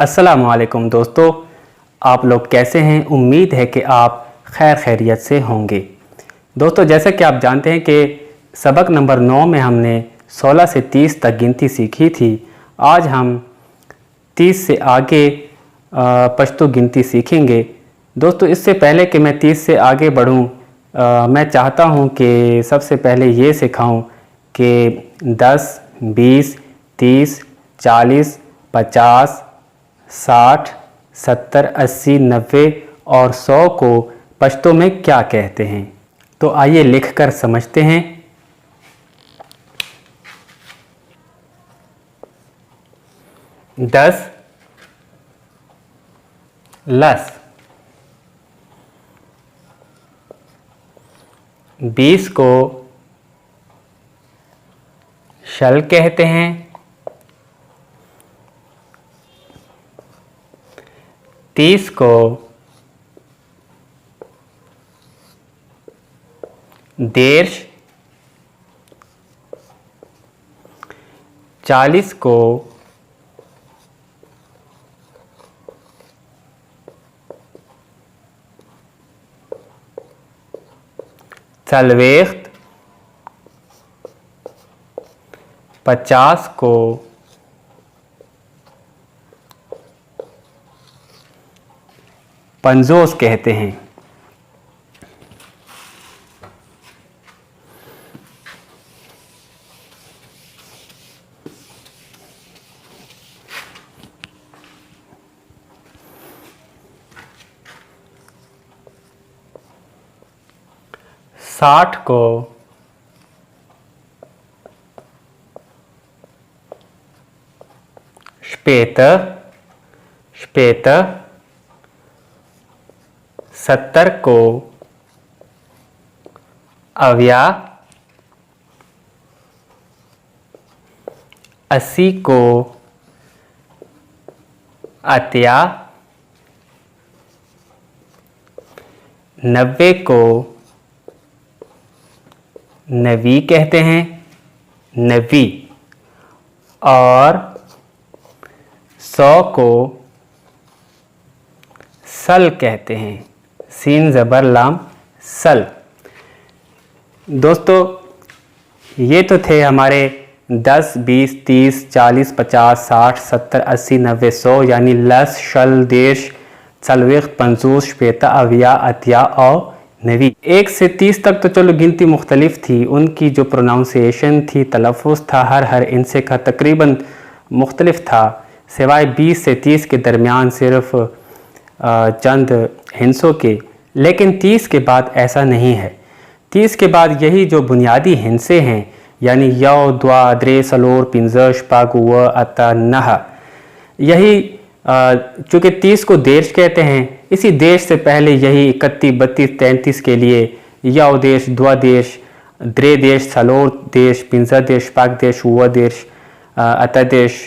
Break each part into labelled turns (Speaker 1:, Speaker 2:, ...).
Speaker 1: अस्सलामुअलैकुम दोस्तों, आप लोग कैसे हैं। उम्मीद है कि आप खैरियत से होंगे। दोस्तों, जैसा कि आप जानते हैं कि सबक नंबर 9 में हमने 16 से 30 तक गिनती सीखी थी। आज हम 30 से आगे पश्तो गिनती सीखेंगे। दोस्तों, इससे पहले कि मैं 30 से आगे बढ़ूं, मैं चाहता हूं कि सबसे पहले ये सिखाऊं कि 10, 20, 30, 40, 50, 60, 70, 80, 90 और 100 को पश्तो में क्या कहते हैं। तो आइए लिखकर समझते हैं। दस लस, 20 को शल कहते हैं, 30 को देश, 40 को सलवेख्त, 50 को पंजोस कहते हैं। साठ को श्पेत, 70 को अव्या, 80 को अत्या, 90 को नवी कहते हैं, नवी, और 100 को सल कहते हैं, सीन ज़बर लाम सल। दोस्तों, ये तो थे हमारे 10, 20, 30, 40, 50, 60, 70, 80, 90, 100 यानी लस, शल, देश, सलवेख्त, पंजूस, श्वेता, अविया, अतिया और नवी। 1 से 30 तक तो चलो गिनती मुख्तलिफ थी, उनकी जो प्रोनाउंसिएशन थी, तलफ़ुज़ था, हर इनसे का तकरीबन मुख्तलिफ था, सिवाय 20 से 30 के दरमियान सिर्फ चंद हिंसों के। लेकिन 30 के बाद ऐसा नहीं है। 30 के बाद यही जो बुनियादी हिंसे हैं, यानी यौ, द्वा, द्रे, सलोर, पिंजर, शपाग, व, अता, नह, यही चूँकि 30 को देश कहते हैं, इसी देश से पहले यही 31, 32, 33 के लिए यौ देश, द्वा देश, द्रे देश, सलोर देश, पिंजर देश, शपाग देश, व देश, अता देश,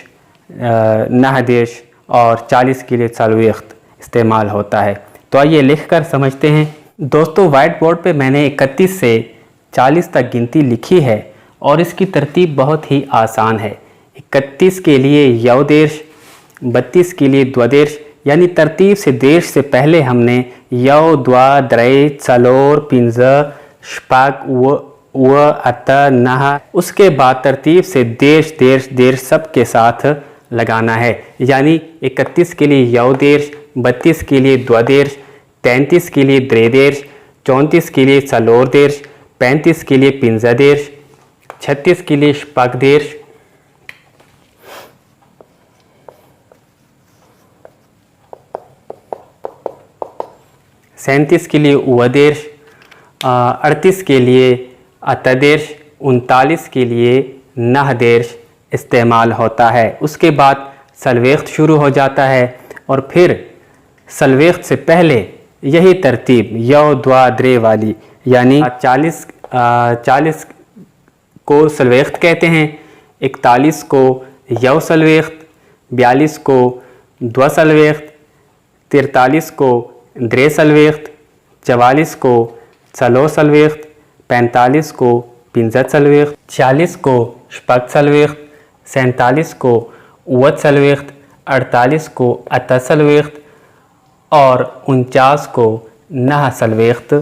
Speaker 1: नह देश और 40 के लिए सलवेख्त इस्तेमाल होता है। तो आइए लिखकर समझते हैं। दोस्तों, वाइट बोर्ड पे मैंने 31 से 40 तक गिनती लिखी है और इसकी तरतीब बहुत ही आसान है। 31 के लिए यौ देश, 32 के लिए द्वदेश, यानी तरतीब से देश से पहले हमने यौ, द्वा, द्रे, सलोर, पिंजर, शपाग, व, अता, नह, उसके बाद तरतीब से देश, देश, देश सब के साथ लगाना है। यानी 31 के लिए यौ देश, 32 के लिए द्वदेश, 33 के लिए द्रे देश, 34 के लिए सलोर देश, 35 के लिए पिंजर देश, 36 के लिए शपाग देश, 37 के लिए उवदेश, 38 के लिए अतदेश, 39 के लिए नहदेश इस्तेमाल होता है। उसके बाद सलवेख्त शुरू हो जाता है और फिर सलवेख्त से पहले यही तरतीब यौ, द्वा, द्रे वाली, यानी 40 को सलवेख्त कहते हैं, 41 को यौ सलवेख्त, 42 को द्वा सलवेख्त, 43 को द्रे सलवेख्त, 44 को सलो सलवेख्त, 45 को पिंजर सलवेख्त, 46 को शपक सलवेख्त, 47 को उवत सलवेख्त, 48 को अतसलवेख्त और 49 को नहसलवेख्त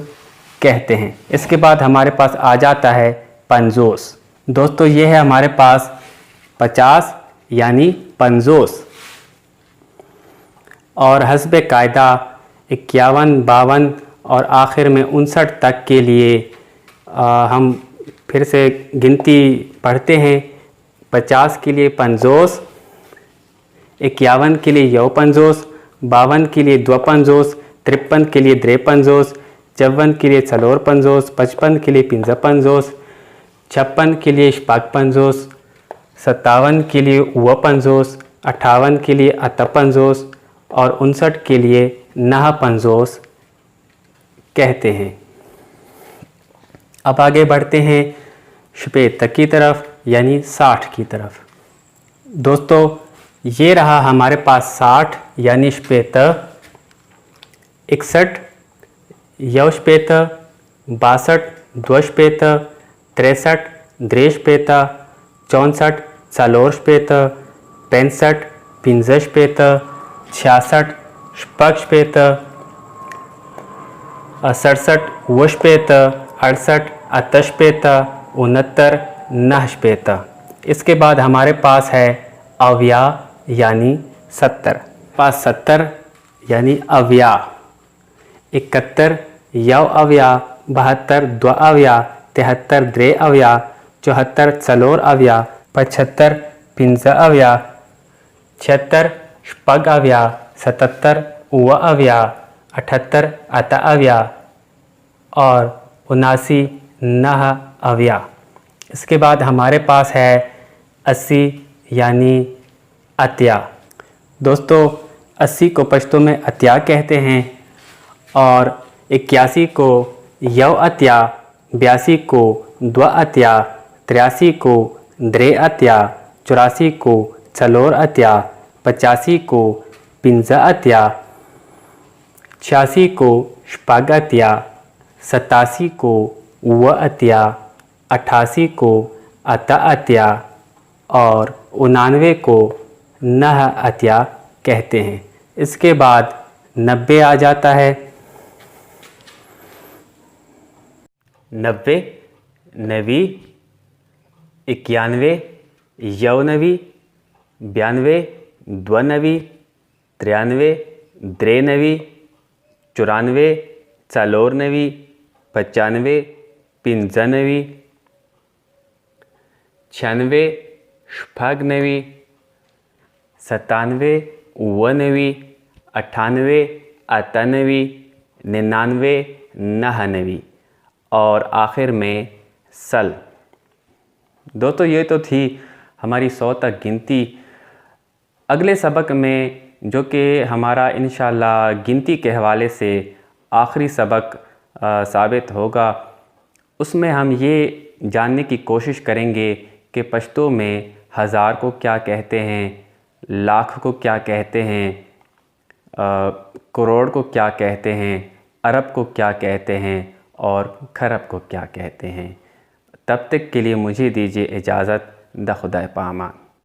Speaker 1: कहते हैं। इसके बाद हमारे पास आ जाता है 50। दोस्तों ये है हमारे पास 50 यानी 50 और हस्ब कायदा 51, 52 और आखिर में 59 तक के लिए हम फिर से गिनती पढ़ते हैं। 50 के लिए 50, 51 के लिए 51, 52 के लिए 52, 53 के लिए 53, 54 के लिए 54, 55 के लिए 55, 56 के लिए 56, 57 के लिए 58, 58 के लिए 58 और 59 के लिए 59 कहते हैं। अब आगे बढ़ते हैं शपेत की तरफ यानी 60 की तरफ। दोस्तों ये रहा हमारे पास 60 यानी शपेत, 61 यवशपेत, 62 द्वशपेत, 63 द्रेशपेत, 64 चालोरशपेत, 65 पिंजशपेत, 66 शपक्षपेत, 67 वशपेत, 68 अतशपेत, 69 नहशपेत। इसके बाद हमारे पास है अव्या यानी 70। पास 70 यानी अव्या, 71 यव अव्या, 72 द्व अव्या, 73 द्रे अव्या, 74 चलोर अव्या, 75 पिंज अव्या, 76 शपग अव्या, 77 उव अव्या, 78 अत अव्या और 79 नह अव्या। इसके बाद हमारे पास है 80 यानी अत्या। दोस्तों 80 को पश्तो में अत्या कहते हैं और 81 को यव अत्या, 82 को द्व अत्या, 83 को द्रे अत्या, 84 को चलोर अत्या, 85 को पिंज अत्या, 86 को शपग अत्या, 87 को उव अत्या, 88 को अत अत्या और 99 को नह अत्या कहते हैं। इसके बाद 90 आ जाता है। 90 नवी, 91 यवनवी, 92 द्वनवी, 93 द्रेनवी, 94 चालोरनवी, 95 पिंजनवी, 96 शपगनवी, 97 उवनवी, 98 अतनवी, 99 नहनवी और आखिर में सल। दोस्तों ये तो थी हमारी 100 तक गिनती। अगले सबक में जो कि हमारा इंशाअल्लाह गिनती के हवाले से आखिरी सबक साबित होगा, उसमें हम ये जानने की कोशिश करेंगे कि पश्तो में हज़ार को क्या कहते हैं, लाख को क्या कहते हैं, करोड़ को क्या कहते हैं, अरब को क्या कहते हैं और खरब को क्या कहते हैं। तब तक के लिए मुझे दीजिए इजाज़त। द खुदा पामान।